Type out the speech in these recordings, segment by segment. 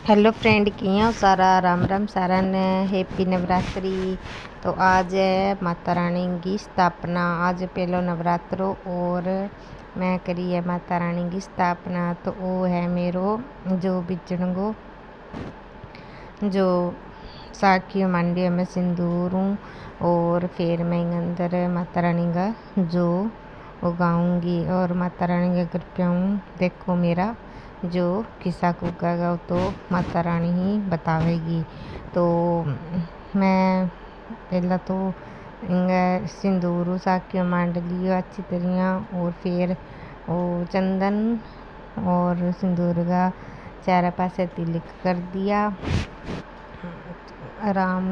Hello friend, किया हो सारा? राम राम सारा ने। हैप्पी नवरात्रि। तो आज है माता रानी की स्थापना। आज पहलो नवरात्रो और मैं करी है माता रानी की स्थापना। तो वो है मेरो जो बिचण गो जो साखियों मांडियों में सिंदूर हूँ और फिर मैं अंदर माता रानी का जो उगाऊँगी और माता रानी का कृपया हूँ। देखो मेरा जो किस्सा उगागा तो माता रानी ही बतावेगी। तो मैं पहला तो सिंदूर साखियों मांड लियो अच्छी तरह और फिर वो चंदन और सिंदूर का चारों पासे तिलक कर दिया। राम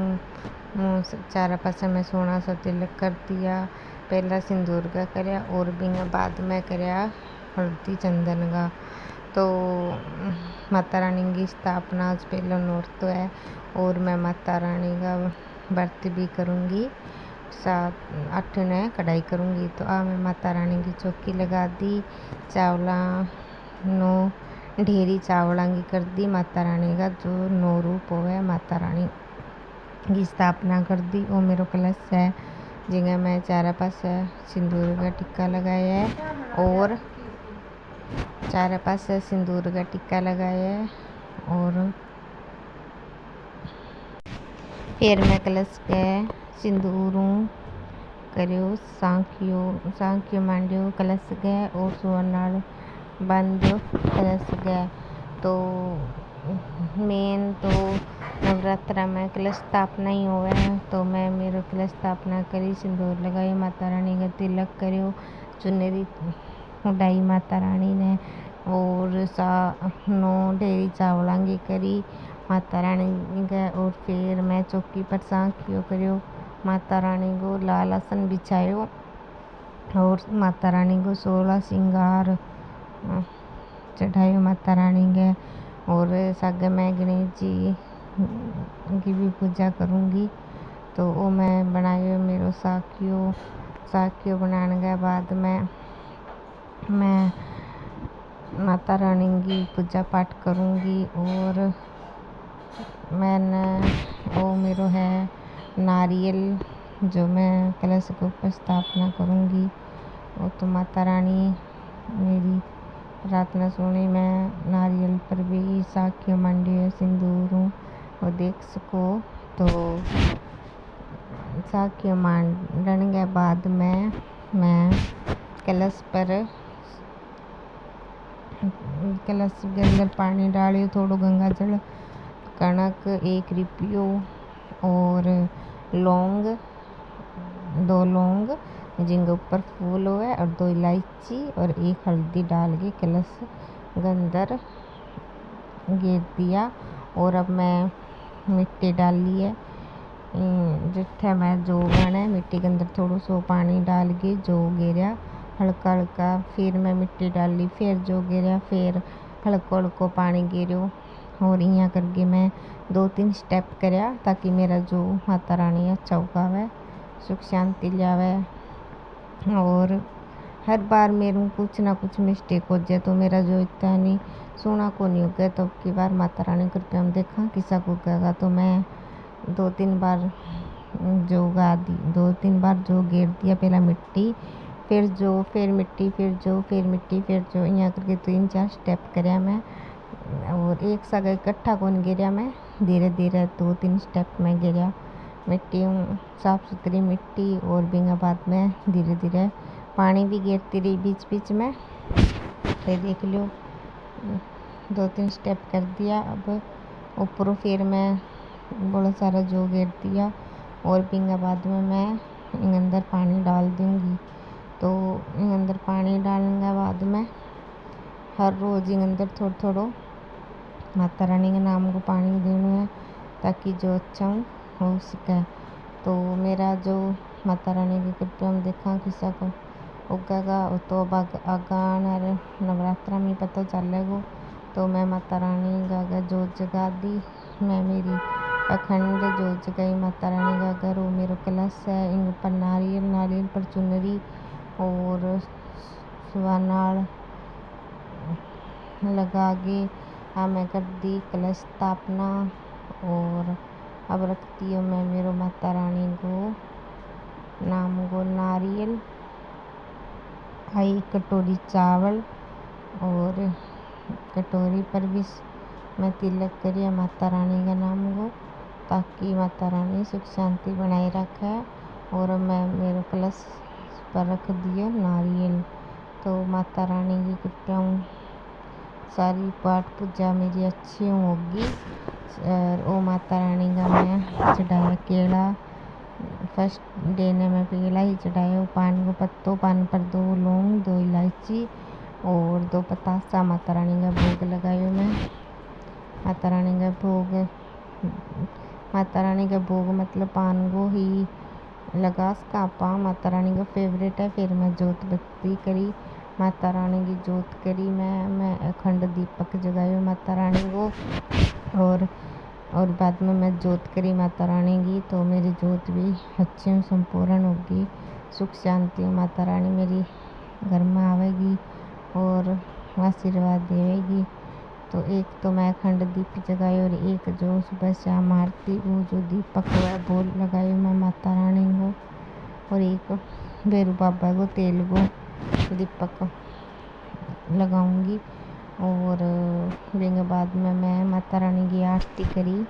चारों पासे में सोना सा तिलक कर दिया। पहला सिंदूर का करया और भी बाद में करया हल्दी चंदन का। तो माता रानी की स्थापना आज पहला नोट तो है और मैं माता रानी का व्रत भी करूँगी। 7-8 ने कढ़ाई करूँगी। तो मैं माता रानी की चौकी लगा दी। चावला नो ढेरी चावला की कर दी। माता रानी का जो 9 रूप होवे माता रानी की स्थापना कर दी। वो मेरो कलश है जिन्हें मैं चारों पास सिंदूर का टिक्का लगाया है और चारों पास सिंदूर का टिक्का लगाया है और फिर मैं कलश के सिंदूरों करो सांखियो मांडियो कलश गए और सुवर्ण बांध्यो कलश गए। तो मेन तो नवरात्रा में कलश स्थापना ही होवे है। तो मैं मेरो कलश स्थापना करी, सिंदूर लगाई, माता रानी का तिलक करो, चुनरी उड़ाई माता रानी ने और 9 ढेरी चावला की करी माता रानी का। और फिर मैं चौकी पर सांखियो करो, माता रानी को लाल आसन बिछायो और माता रानी को 16 श्रृंगार चढ़ायो माता रानी के। और सागे मैं गणेश जी की भी पूजा करूँगी। तो वो मैं बनायो मेरो साखियो बनाने के बाद में मैं माता रानी की पूजा पाठ करूँगी। और मैंने वो मेरो है नारियल जो मैं कलश के ऊपर स्थापना करूँगी। वो तो माता रानी मेरी प्रार्थना सुनी। मैं नारियल पर भी साखियों मांडी सिंदूर हूँ वो देख सको। तो साखियों मांडने के बाद में मैं कलश के अंदर पानी डालियो, थोड़ो गंगा जल, कणक, 1 रुपयो और लौंग, 2 लौंग जिनके ऊपर फूल हुए और 2 इलायची और 1 हल्दी डाल के कलश के अंदर गिर दिया। और अब मैं मिट्टी डाली है जिथे मैं जो है मिट्टी के अंदर थोड़ा सो पानी डाल के जो गिरा हल्का हल्का, फिर मैं मिट्टी डाली, फिर जो गिरा, फिर हल्को हल्को पानी गिरो। और यहाँ करके मैं 2-3 स्टेप करया ताकि मेरा जो माता रानी अच्छा उगावे, सुख शांति लियावे। और हर बार मेरे कुछ ना कुछ मिस्टेक हो जाए तो मेरा जो इतना नहीं सोना को नहीं उगे। तो अब की बार माता रानी कृपया हम देखा किसा को उगेगा। तो मैं 2-3 बार जो उगा दी, 2-3 बार जो गिर दिया, पहला मिट्टी फिर जो, फिर मिट्टी, फिर जो, फिर मिट्टी, फिर जो, यहाँ करके 3-4 स्टेप करया मैं। और एक साथ इकट्ठा कौन गिरा, मैं धीरे धीरे 2-3 स्टेप में गिरा मिट्टी, साफ सुथरी मिट्टी। और बिंगा बाद में धीरे धीरे पानी भी गिरती रही बीच बीच में। तो देख लो 2-3 स्टेप कर दिया। अब ऊपर फिर मैं बहुत सारा जो गिर दिया और बिंगा बाद में मैं इन अंदर पानी डाल दूँगी। तो इन अंदर पानी डालने के बाद में हर रोज़ इन अंदर थोड़ा थोड़ा माता रानी के नाम को पानी देना है ताकि जो अच्छा हो सके। तो मेरा जो माता रानी की कृपया हम देखा किसा को उगेगा तो आगान नवरात्रा में पता चलेगा। तो मैं माता रानी का जोत जगा दी, मैं मेरी अखंड जोत जगाई माता रानी का घर। वो मेरा कलश है, इन ऊपर नारियल पर चुनरी और सुवानाल लगा के हाँ मैं कर दी कलश स्थापना। और अब रखती हूँ मैं मेरो माता रानी को नाम को नारियल, आई कटोरी चावल और कटोरी पर भी मैं तिलक करिए माता रानी का नाम को, ताकि माता रानी सुख शांति बनाए रखे। और मैं मेरे कलश पर रख दियो नारियल। तो माता रानी की कृपा सारी पाठ पूजा मेरी अच्छी होगी। और ओ माता रानी का मैं चढ़ाया केला, फर्स्ट डे ने मैं केला ही चढ़ाया। पान को पत्तो, पान पर 2 लौंग, 2 इलायची और 2 पतासा माता रानी का भोग लगायो मैं। माता रानी का भोग, माता रानी का भोग मतलब पान को ही लगा कापा, माता रानी का फेवरेट है। फिर मैं जोत बत्ती करी, माता रानी की जोत करी मैं अखंड दीपक जगायो माता रानी को। और बाद में मैं जोत करी माता रानी की, तो मेरी जोत भी अच्छी संपूर्ण होगी, सुख शांति माता रानी मेरी घर में आवेगी और आशीर्वाद देवेगी। तो एक तो मैं अखंड दीप जगाई और एक जो सुबह शाम आरती वो जो दीपक हुआ वो लगायो मैं माता रानी को। और एक भैरू बाबा को तेल को दीपक लगाऊंगी। और उसके बाद में मैं माता रानी की आरती करी,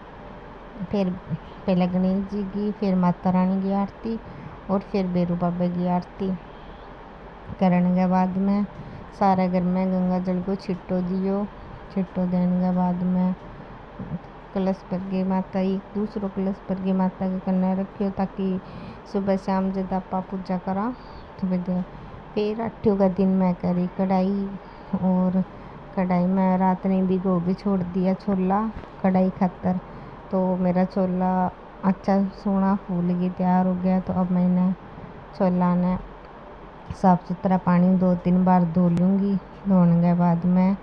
फिर पहले गणेश जी की, फिर माता रानी की आरती और फिर भैरू बाबा की आरती करने के बाद में सारे घर में गंगा जल को छिट्टो दियो। छिट्टो देने के बाद में कलश पर के माता, एक दूसरो कलश पर के माता के कन्या रखियो, ताकि सुबह शाम जब आपा पूजा करा तो फिर 8 का दिन मैं करी कढ़ाई। और कढ़ाई में रात ने भिगो के छोड़ दिया छोला कढ़ाई खातर। तो मेरा छोला अच्छा सोना फूल के तैयार हो गया। तो अब मैंने छोला ने साफ़ सुथरा पानी 2-3 बार धो लूँगी। धोने के बाद में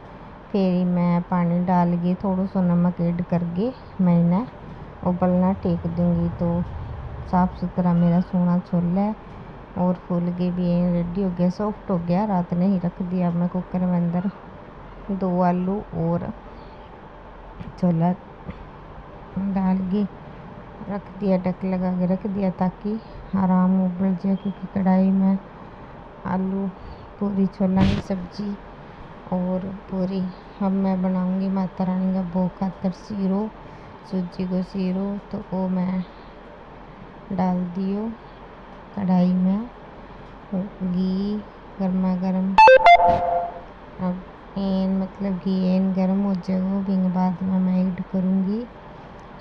फिर मैं पानी डाल के थोड़ा सा नमक ऐड करके मैंने उबलना टेक दूँगी। तो साफ़ सुथरा मेरा सोना छोला है और फूल के भी रेडी हो गया, सॉफ्ट हो गया। रात ने ही रख दिया मैं कुकर में अंदर 2 आलू और छोला डाल के रख दिया, ढक लगा के रख दिया ताकि आराम उबल जाए। क्योंकि कढ़ाई में आलू पूरी छोला की सब्जी और पूरी अब मैं बनाऊंगी माता रानी का भोग खातर सीरो, सूजी को सीरो। तो वो मैं डाल दियो कढ़ाई में घी गर्मा गर्म। अब मतलब घी गर्म हो जाएगा, उसके बाद में मैं ऐड करूँगी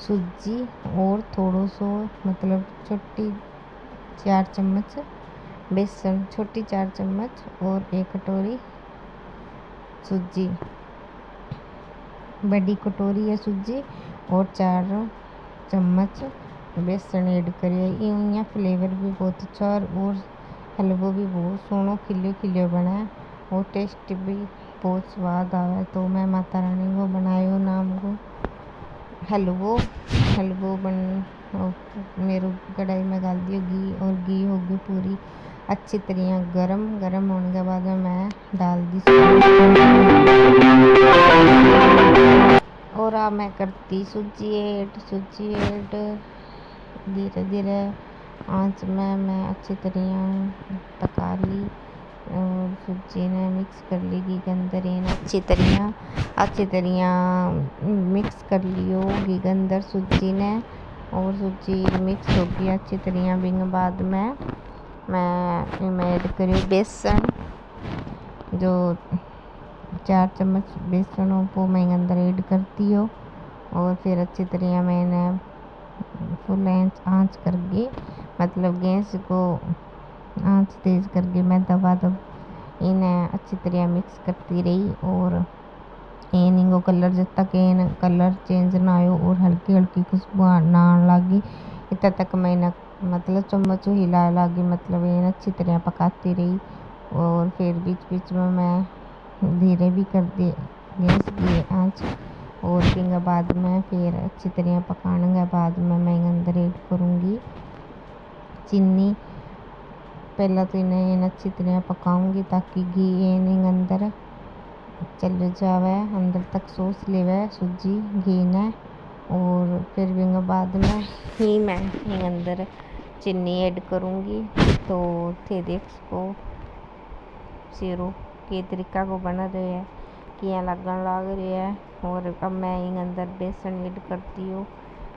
सूजी और थोड़ा सो मतलब छोटी 4 चम्मच बेसन, छोटी 4 चम्मच और 1 कटोरी सूजी, बड़ी कटोरी है सूजी और 4 चम्मच बेसन ऐड करिए। यहाँ फ्लेवर भी बहुत अच्छा और हलवो भी बहुत सोनो खिलियो खिलियो बना और टेस्ट भी बहुत स्वाद आवे। तो मैं माता रानी को बनायो नाम को हलवो बन मेरे कढ़ाई में डाल दियो घी और घी हो गई पूरी अच्छी तरह गरम होने के बाद मैं डाल दी और अब मैं करती सूजी ऐड धीरे धीरे आंच में मैं अच्छी तरह पका ली और सूजी ने मिक्स कर ली घी के अंदर अच्छी तरह मिक्स कर लियो घी के अंदर सूजी ने। और सूजी मिक्स हो गई अच्छी तरह बिंग बाद में मैं ऐड करी बेसन, जो 4 चम्मच बेसन वो मैं अंदर ऐड करती हूँ। और फिर अच्छी तरह मैंने फुल आंच करके मतलब गैस को आंच तेज़ करके मैं दब इन्हें अच्छी तरह मिक्स करती रही। और इनको कलर जब तक कलर चेंज ना आयो और हल्की खुशबू ना लगी इतना तक मैंने मतलब चम्मच हिला लगी मतलब इन्हें अच्छी तरह पकाती रही। और फिर बीच में मैं धीरे भी कर दी गैस की आंच। और फिर बाद में फिर अच्छी तरह पकाने के बाद में मैं अंदर ऐड करूँगी चीनी। पहला तो इन्हें अच्छी तरह पकाऊंगी ताकि घी अंदर चल जावे, अंदर तक सोस लेवे सूजी घी ने। और फिर भी बाद में ही मैं अंदर चीनी ऐड करूँगी। तो थे देख को सीरो के तरीका को बना रहे है कि यहाँ लगन लग रही है। और अब मैं इन अंदर बेसन ऐड करती हूँ।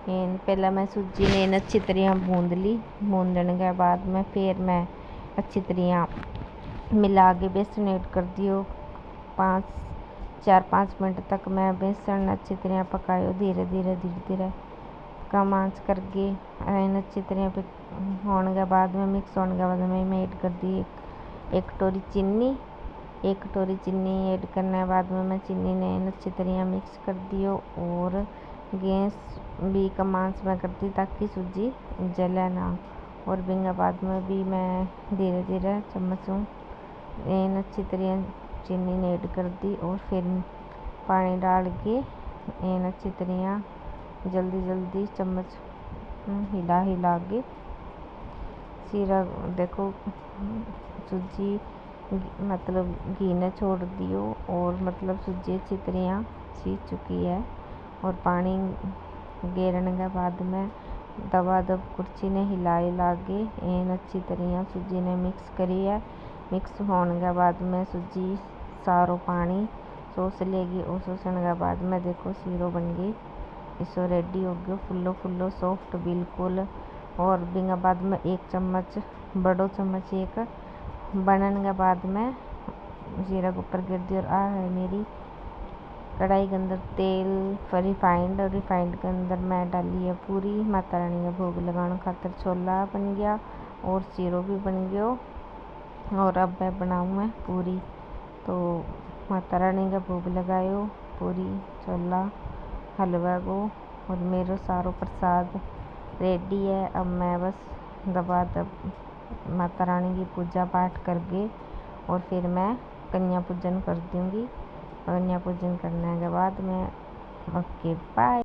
पहला मैं सूजी ने अच्छी तरह भूंद ली। भूंदने के बाद में फिर मैं अच्छी तरह मिला के बेसन ऐड कर दियो। 4-5 मिनट तक मैं बेसन अच्छी तरह पकायो, धीरे धीरे कम आंच करके। अच्छी तरह होने के बाद में मिक्स होने के बाद में मैं ऐड कर दी एक कटोरी चीनी। एक कटोरी चीनी ऐड करने के बाद में मैं चीनी ने अच्छी तरह मिक्स कर दियो। और गैस भी कम आंच में कर दी ताकि सूजी जले ना। और बिंगा बाद में भी मैं धीरे धीरे चम्मचों अच्छी तरह चीनी ने ऐड कर दी। और फिर पानी डाल के अच्छी तरह जल्दी चम्मच हिला के सीरा देखो सूजी मतलब घी ने छोड़ दियो। और मतलब सूजी अच्छी तरह सीज चुकी है। और पानी गेरने के बाद में दब कुर्सी ने हिला के अच्छी तरह सूजी ने मिक्स करी है। मिक्स होने के बाद में सूजी सारो पानी सोस लेगी। और सोसने के बाद में देखो सीरो बन गई, इसो रेडी हो गयो फुल्लो सॉफ्ट बिल्कुल। और बिंगा बाद में एक चम्मच बड़ो चम्मच एक बनने के बाद में जीरा के ऊपर गिर दियो। और आ है मेरी कढ़ाई के अंदर तेल रिफाइंड के अंदर मैं डाली है पूरी माता रानी का भोग लगाने खातर छोला बन गया और सीरो भी बन गयो। और अब मैं बनाऊँ मैं पूरी। तो माता रानी का भोग लगायो पूरी छोला हलवा को। और मेरा सारो प्रसाद रेडी है। अब मैं बस दब माता रानी की पूजा पाठ करके और फिर मैं कन्या पूजन कर दूँगी। कन्या पूजन करने के बाद में ओके बाय।